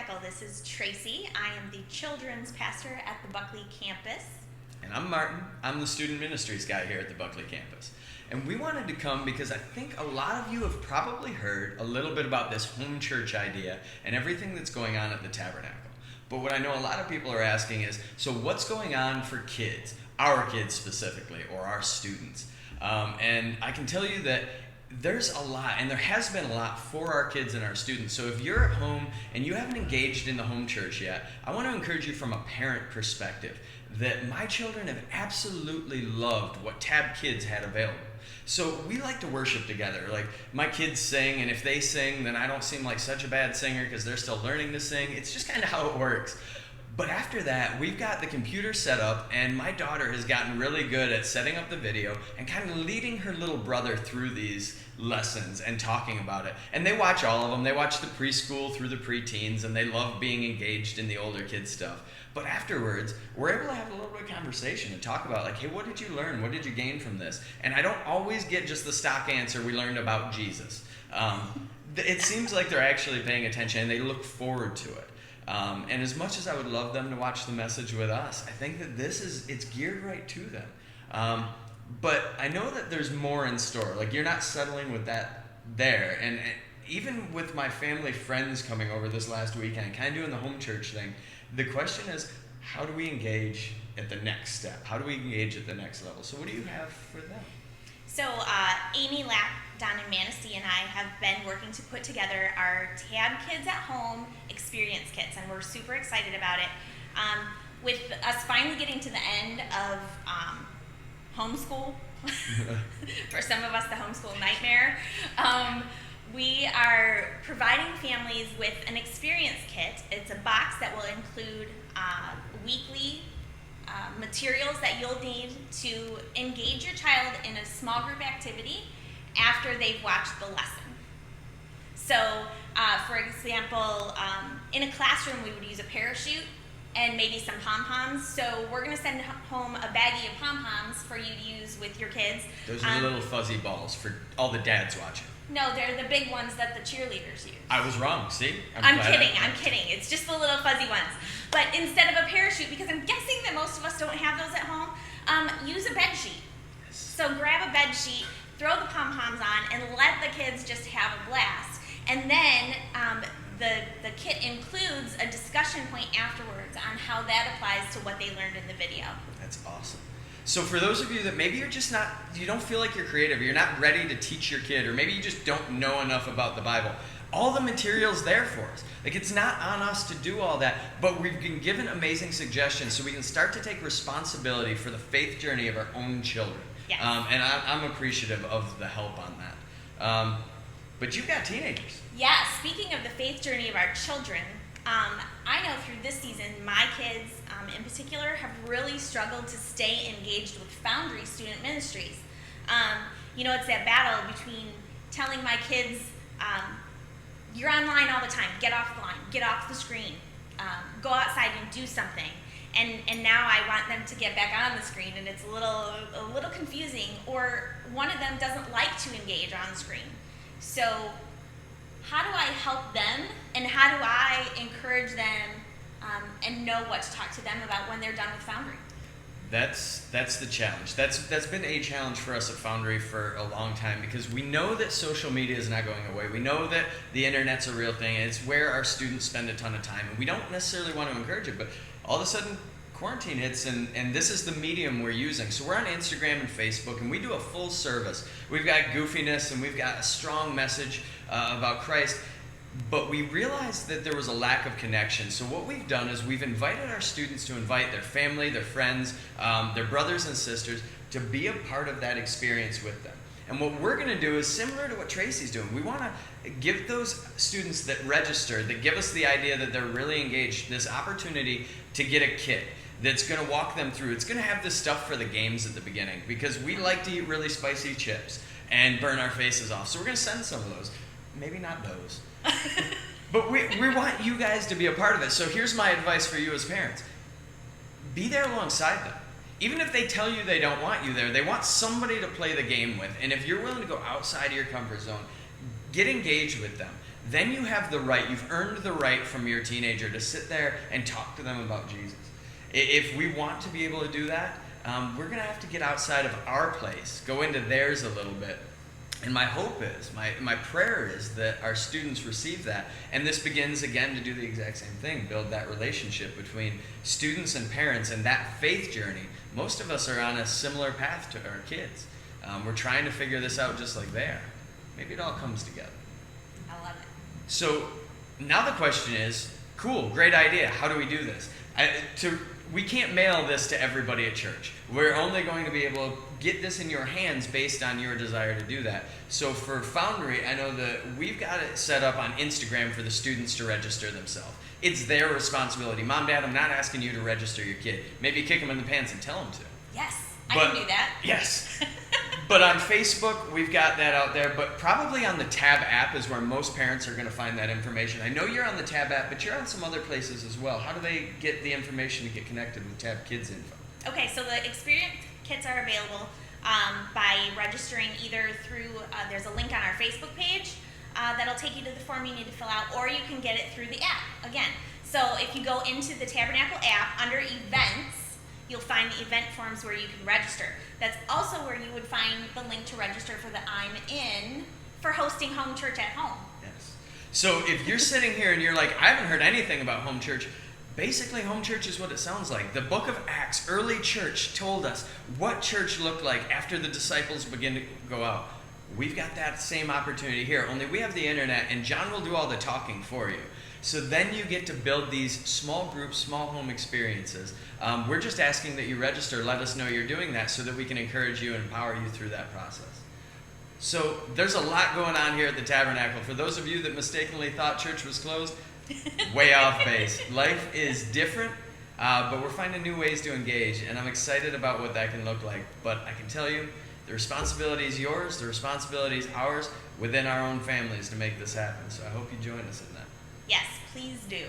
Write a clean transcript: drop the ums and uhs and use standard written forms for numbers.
Tabernacle. This is Tracy. I am the children's pastor at the Buckley campus. And I'm Martin. I'm the student ministries guy here at the Buckley campus. And we wanted to come because I think a lot of you have probably heard a little bit about this home church idea and everything that's going on at the Tabernacle. But what I know a lot of people are asking is, so what's going on for kids, our kids specifically, or our students? And I can tell you that there's a lot, and there has been a lot for our kids and our students. So if you're at home and you haven't engaged in the home church yet, I want to encourage you from a parent perspective that my children have absolutely loved what Tab Kids had available. So we like to worship together. Like, my kids sing, and if they sing, then I don't seem like such a bad singer because they're still learning to sing. It's just kind of how it works. But after that, we've got the computer set up, and my daughter has gotten really good at setting up the video and kind of leading her little brother through these lessons and talking about it. And they watch all of them. They watch the preschool through the preteens, and they love being engaged in the older kids stuff. But afterwards, we're able to have a little bit of conversation and talk about, like, hey, what did you learn? What did you gain from this? And I don't always get just the stock answer, we learned about Jesus. It seems like they're actually paying attention, and they look forward to it. And as much as I would love them to watch the message with us, I think that it's geared right to them. But I know that there's more in store. Like, you're not settling with that there. And even with my family friends coming over this last weekend, kind of doing the home church thing, the question is, how do we engage at the next step? How do we engage at the next level? So what do you have for them? So Amy Lapp, Don and Manistee, and I have been working to put together our Tab Kids at Home experience kits, and we're super excited about it. With us finally getting to the end of homeschool, for some of us the homeschool nightmare, we are providing families with an experience kit. It's a box that will include weekly materials that you'll need to engage your child in a small group activity after they've watched the lesson. So, for example, in a classroom we would use a parachute and maybe some pom-poms. So we're going to send home a baggie of pom-poms for you to use with your kids. Those are the little fuzzy balls for all the dads watching. No, they're the big ones that the cheerleaders use. I was wrong, see? I'm kidding. It's just the little fuzzy ones. But instead of a parachute, because I'm guessing that most of us don't have those at home, use a bed sheet. So grab a bed sheet, throw the pom-poms on, and let the kids just have a blast. And then the kit includes a discussion point afterwards on how that applies to what they learned in the video. That's awesome. So for those of you that maybe you don't feel like you're creative, you're not ready to teach your kid, or maybe you just don't know enough about the Bible, all the material's there for us. Like, it's not on us to do all that, but we've been given amazing suggestions so we can start to take responsibility for the faith journey of our own children. Yes. And I'm appreciative of the help on that. But you've got teenagers. Yeah, speaking of the faith journey of our children, I know through this season, my kids in particular have really struggled to stay engaged with Foundry Student Ministries. It's that battle between telling my kids, you're online all the time, get off the line, get off the screen, go outside and do something. And now I want them to get back on the screen, and it's a little confusing, or one of them doesn't like to engage on the screen. So how do I help them, and how do I encourage them and know what to talk to them about when they're done with Foundry? That's the challenge. That's been a challenge for us at Foundry for a long time, because we know that social media is not going away. We know that the internet's a real thing, and it's where our students spend a ton of time, and we don't necessarily want to encourage it, but all of a sudden quarantine hits, and this is the medium we're using. So we're on Instagram and Facebook, and we do a full service. We've got goofiness, and we've got a strong message about Christ, but we realized that there was a lack of connection. So what we've done is we've invited our students to invite their family, their friends, their brothers and sisters to be a part of that experience with them. And what we're going to do is similar to what Tracy's doing. We want to give those students that register, that give us the idea that they're really engaged, this opportunity to get a kit that's going to walk them through. It's going to have this stuff for the games at the beginning, because we like to eat really spicy chips and burn our faces off. So we're going to send some of those. Maybe not those. But we want you guys to be a part of it. So here's my advice for you as parents. Be there alongside them. Even if they tell you they don't want you there, they want somebody to play the game with. And if you're willing to go outside of your comfort zone, get engaged with them. then you have the right, you've earned the right from your teenager to sit there and talk to them about Jesus. If we want to be able to do that, we're going to have to get outside of our place, go into theirs a little bit. And my hope is, my prayer is that our students receive that. And this begins again to do the exact same thing, build that relationship between students and parents and that faith journey. Most of us are on a similar path to our kids. We're trying to figure this out just like they are. Maybe it all comes together. I love it. So now the question is, cool, great idea. How do we do this? We can't mail this to everybody at church. We're only going to be able to get this in your hands based on your desire to do that. So for Foundry, I know that we've got it set up on Instagram for the students to register themselves. It's their responsibility. Mom, Dad, I'm not asking you to register your kid. Maybe kick them in the pants and tell them to. Yes, I can do that. Yes. But on Facebook, we've got that out there. But probably on the Tab app is where most parents are going to find that information. I know you're on the Tab app, but you're on some other places as well. How do they get the information to get connected with Tab Kids info? Okay, so the experience kits are available by registering either through, there's a link on our Facebook page that'll take you to the form you need to fill out, or you can get it through the app, again. So if you go into the Tabernacle app, under events, you'll find the event forms where you can register. That's also where you would find the link to register for the I'm in for hosting home church at home. Yes. So if you're sitting here and you're like, I haven't heard anything about home church, basically home church is what it sounds like. The book of Acts, early church, told us what church looked like after the disciples begin to go out. We've got that same opportunity here, only we have the internet and John will do all the talking for you. So then you get to build these small groups, small home experiences. We're just asking that you register, let us know you're doing that so that we can encourage you and empower you through that process. So there's a lot going on here at the Tabernacle. For those of you that mistakenly thought church was closed, way off base. Life is different, but we're finding new ways to engage, and I'm excited about what that can look like. But I can tell you, the responsibility is yours, the responsibility is ours within our own families to make this happen. So I hope you join us in that. Yes, please do.